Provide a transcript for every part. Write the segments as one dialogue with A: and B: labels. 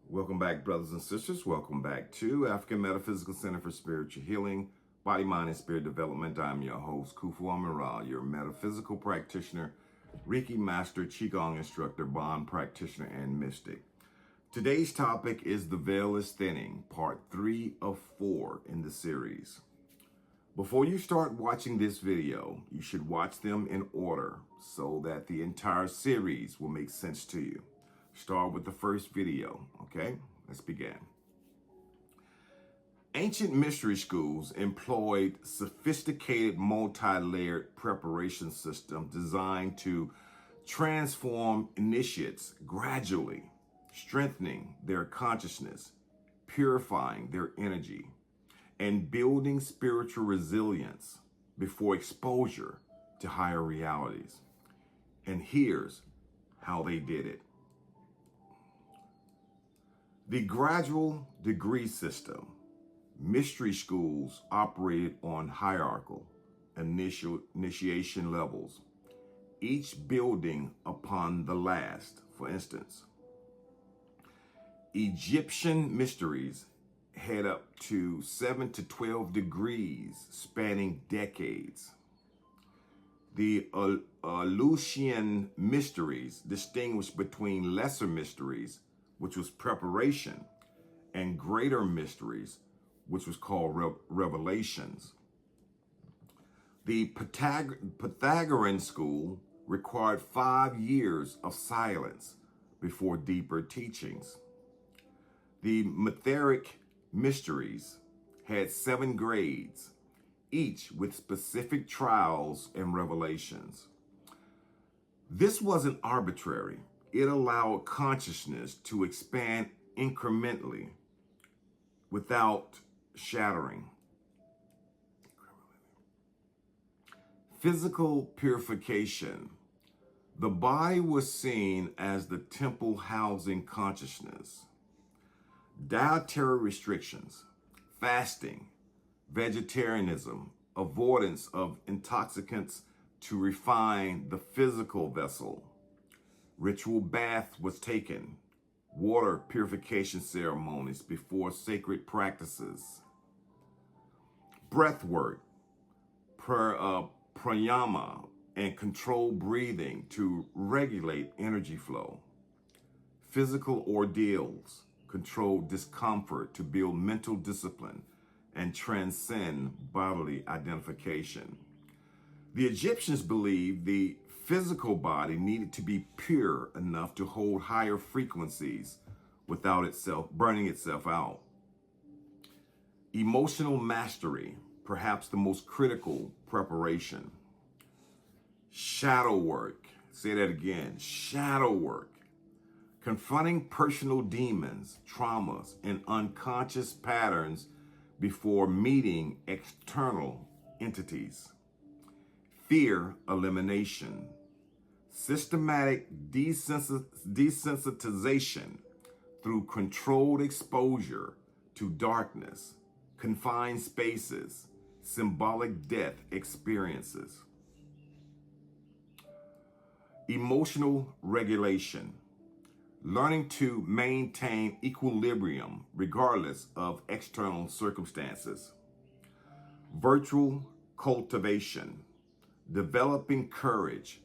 A: Welcome back, brothers and sisters. Welcome back to African Metaphysical Center for Spiritual Healing, Body, Mind, and Spirit Development. I'm your host, Kufu Amaral, your metaphysical practitioner, Reiki master, Qigong instructor, bond practitioner, and mystic. Today's topic is The Veil is Thinning, part 3 of 4 in the series. Before you start watching this video, you should watch them in order so that the entire series will make sense to you. Start with the first video, okay? Let's begin. Ancient mystery schools employed sophisticated multi-layered preparation systems designed to transform initiates gradually, strengthening their consciousness, purifying their energy, and building spiritual resilience before exposure to higher realities. And here's how they did it. The gradual degree system. Mystery schools operated on hierarchical initiation levels, each building upon the last. For instance, Egyptian mysteries had up to 7 to 12 degrees spanning decades. The Eleusinian mysteries distinguished between lesser mysteries, which was preparation, and greater mysteries, which was called revelations. The Pythagorean school required 5 years of silence before deeper teachings. The Metheric mysteries had 7 grades, each with specific trials and revelations. This wasn't arbitrary. It allowed consciousness to expand incrementally without shattering. Physical purification. The body was seen as the temple housing consciousness. Dietary restrictions, fasting, vegetarianism, avoidance of intoxicants to refine the physical vessel. Ritual bath was taken, water purification ceremonies before sacred practices. Breath work, pranayama, and controlled breathing to regulate energy flow. Physical ordeals, controlled discomfort to build mental discipline and transcend bodily identification. The Egyptians believed the physical body needed to be pure enough to hold higher frequencies without itself burning itself out. Emotional mastery, perhaps the most critical preparation. Shadow work, say that again, shadow work. Confronting personal demons, traumas, and unconscious patterns before meeting external entities. Fear elimination. Systematic desensitization through controlled exposure to darkness, confined spaces, symbolic death experiences. Emotional regulation. Learning to maintain equilibrium regardless of external circumstances. Virtual cultivation. Developing courage,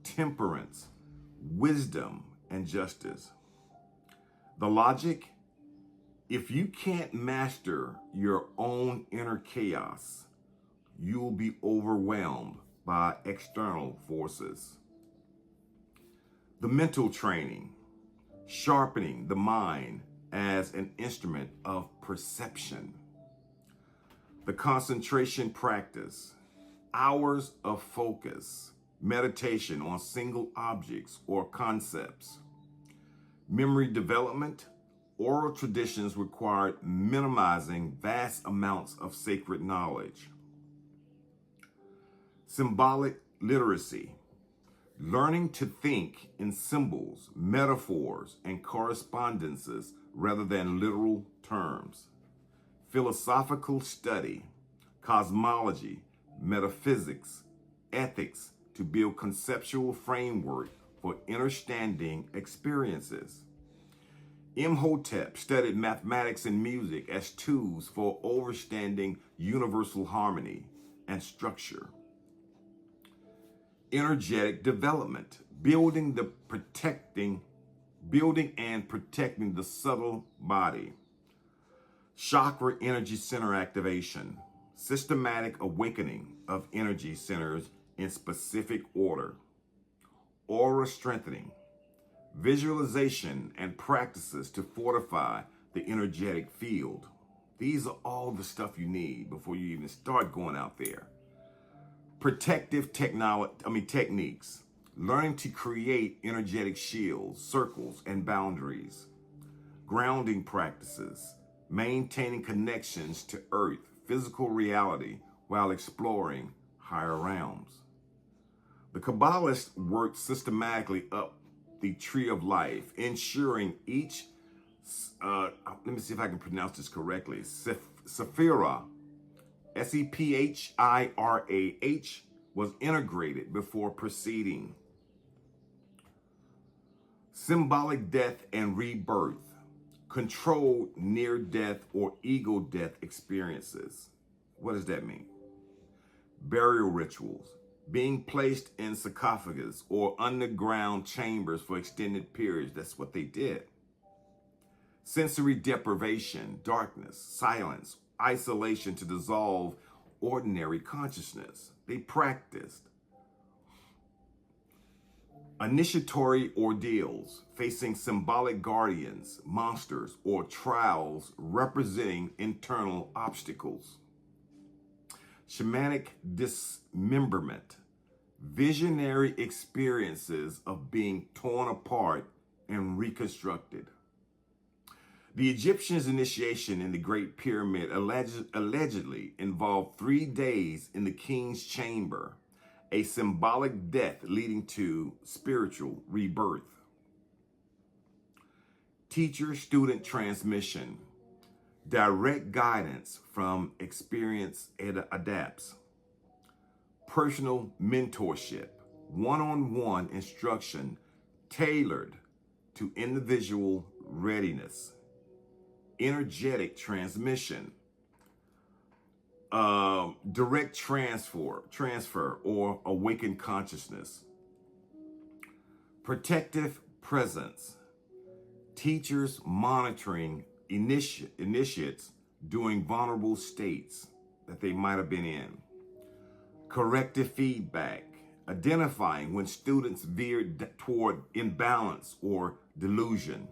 A: temperance, wisdom, and justice. The logic: if you can't master your own inner chaos, you'll be overwhelmed by external forces. The mental training, sharpening the mind as an instrument of perception. The concentration practice, hours of focus, meditation on single objects or concepts. Memory development, oral traditions required minimizing vast amounts of sacred knowledge. Symbolic literacy, learning to think in symbols, metaphors, and correspondences rather than literal terms. Philosophical study, cosmology, metaphysics, ethics to build conceptual framework for understanding experiences. Imhotep studied mathematics and music as tools for understanding universal harmony and structure. Energetic development, building and protecting the subtle body. Chakra energy center activation, systematic awakening of energy centers in specific order. Aura strengthening, visualization and practices to fortify the energetic field. These are all the stuff you need before you even start going out there. Protective techniques, learning to create energetic shields, circles, and boundaries. Grounding practices, maintaining connections to earth, physical reality, while exploring higher realms. The Kabbalists worked systematically up the tree of life, ensuring each, let me see if I can pronounce this correctly, Sephirah, Sephirah, was integrated before proceeding. Symbolic death and rebirth, controlled near-death or ego death experiences. What does that mean? Burial rituals, being placed in sarcophagus or underground chambers for extended periods. That's what they did. Sensory deprivation, darkness, silence, isolation to dissolve ordinary consciousness. They practiced. Initiatory ordeals, facing symbolic guardians, monsters, or trials representing internal obstacles. Shamanic dismemberment, visionary experiences of being torn apart and reconstructed. The Egyptians' initiation in the Great Pyramid allegedly involved 3 days in the king's chamber, a symbolic death leading to spiritual rebirth. Teacher-student transmission, direct guidance from experience adapts. Personal mentorship, one-on-one instruction tailored to individual readiness. Energetic transmission, direct transfer or awakened consciousness. Protective presence, teachers monitoring initiates during vulnerable states that they might have been in. Corrective feedback, identifying when students veered toward imbalance or delusion.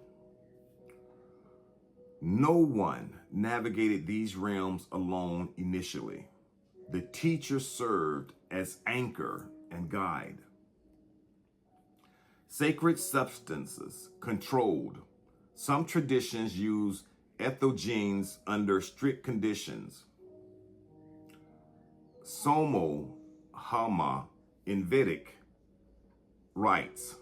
A: No one navigated these realms alone initially. The teacher served as anchor and guide. Sacred substances controlled. Some traditions use entheogens under strict conditions. Somo Hama in Vedic rites.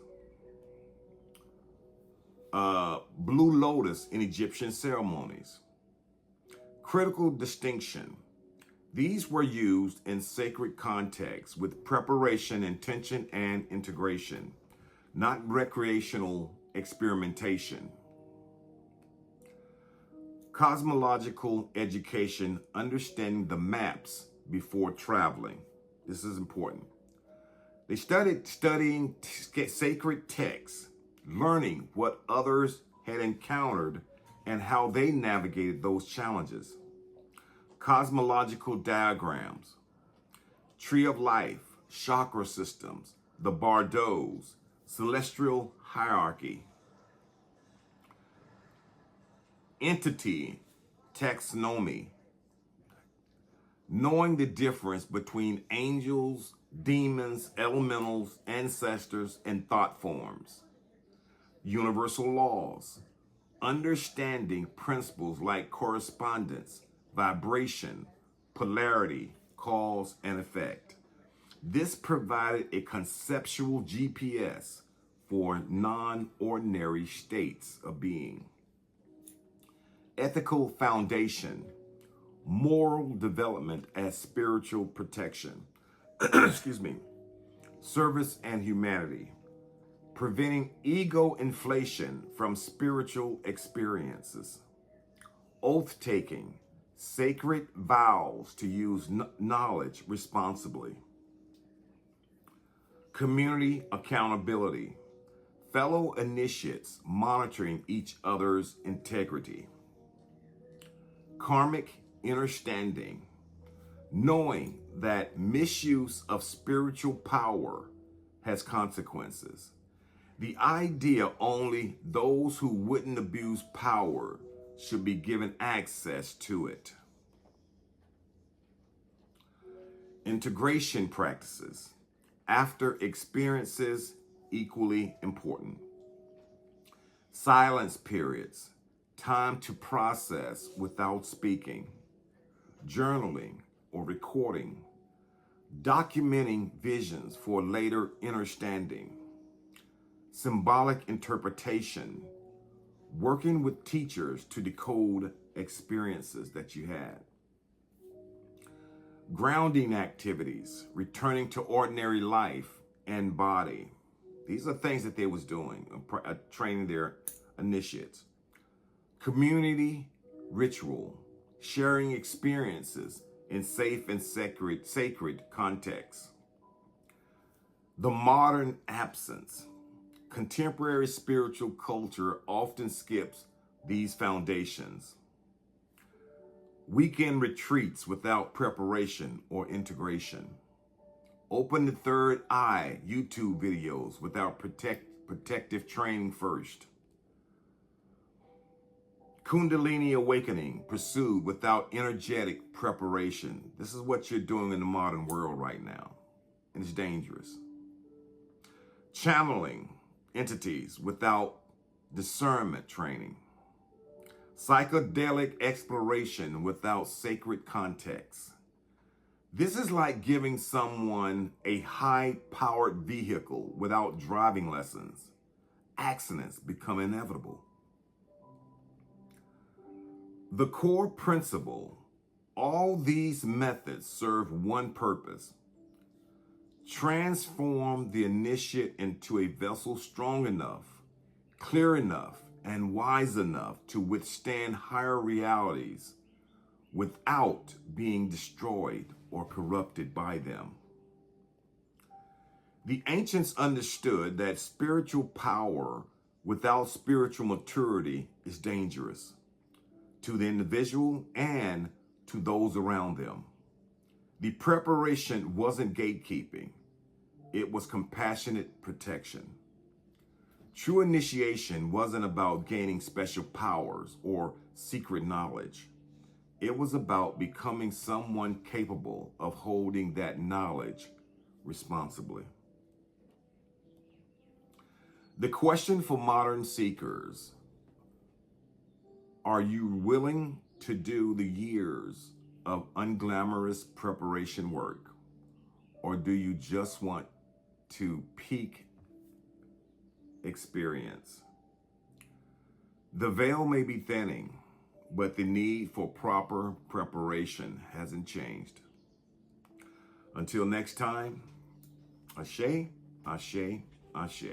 A: Blue lotus in Egyptian ceremonies. Critical distinction. These were used in sacred contexts with preparation, intention, and integration, not recreational experimentation. Cosmological education, understanding the maps before traveling. This is important. They started studying sacred texts, learning what others had encountered and how they navigated those challenges. Cosmological diagrams, tree of life, chakra systems, the bardos, celestial hierarchy. Entity taxonomy, knowing the difference between angels, demons, elementals, ancestors, and thought forms. Universal laws, understanding principles like correspondence, vibration, polarity, cause and effect. This provided a conceptual GPS for non-ordinary states of being. Ethical foundation, moral development as spiritual protection. Excuse me. Service and humanity. preventing ego inflation from spiritual experiences, oath taking, sacred vows to use knowledge responsibly, community accountability, fellow initiates monitoring each other's integrity, karmic understanding, knowing that misuse of spiritual power has consequences. The idea only those who wouldn't abuse power should be given access to it. Integration practices. After experiences, equally important. Silence periods. Time to process without speaking. Journaling or recording. Documenting visions for later understanding. Symbolic interpretation. Working with teachers to decode experiences that you had. Grounding activities, returning to ordinary life and body. These are things that they was doing, training their initiates. Community ritual, sharing experiences in safe and sacred contexts. The modern absence. Contemporary spiritual culture often skips these foundations. Weekend retreats without preparation or integration. Open the third eye YouTube videos without protective training first. Kundalini awakening pursued without energetic preparation. This is what you're doing in the modern world right now, and it's dangerous. Channeling entities without discernment training. Psychedelic exploration without sacred context. This is like giving someone a high-powered vehicle without driving lessons. Accidents become inevitable. The core principle, all these methods serve one purpose: transform the initiate into a vessel strong enough, clear enough, and wise enough to withstand higher realities without being destroyed or corrupted by them. The ancients understood that spiritual power without spiritual maturity is dangerous to the individual and to those around them. The preparation wasn't gatekeeping, it was compassionate protection. True initiation wasn't about gaining special powers or secret knowledge. It was about becoming someone capable of holding that knowledge responsibly. The question for modern seekers: are you willing to do the years of unglamorous preparation work, or do you just want to peak experience? The veil may be thinning, but the need for proper preparation hasn't changed. Until next time, ashe, ashe, ashe.